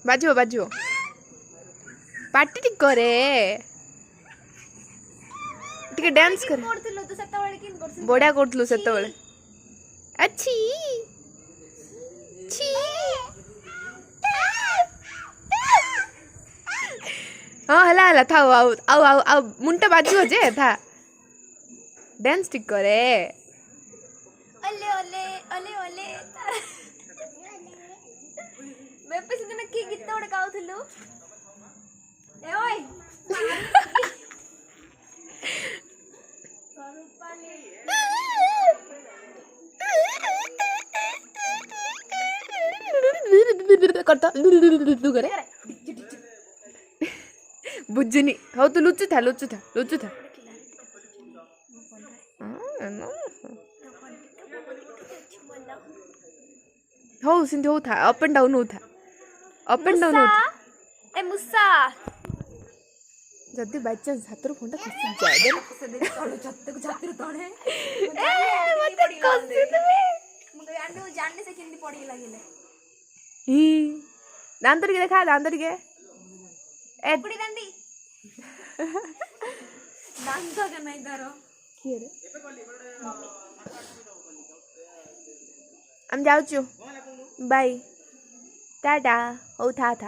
बाजो बाजो पार्टी टिक करे टिके डांस कर बढ़िया करथलु सेतबेले अच्छी छी हाँ हला हला था आउ आउ आउ आउ मुंटा बाजू जे था डांस टिक करे ओले ओले ओले ओले बेपे सिदिन की गीत गोटे गाउथलु ए ओय करता तू करे बुझनी हो तू लुचु था हो सिंधु हो था अप एंड डाउन होता ए मुसा जदी बाय चांस हाथ रो फोनटा खसी जाए दे से दे तळो छत्ते को छाती रो तळे ए मत खसी तमे मुझे जानने से किंदी पड़ी लागिले ही दांतर के देखा दांतर के ए कुड़ी दांडी दांत के नहीं करो की रे हम जाऊ छु बाय टाटा हो था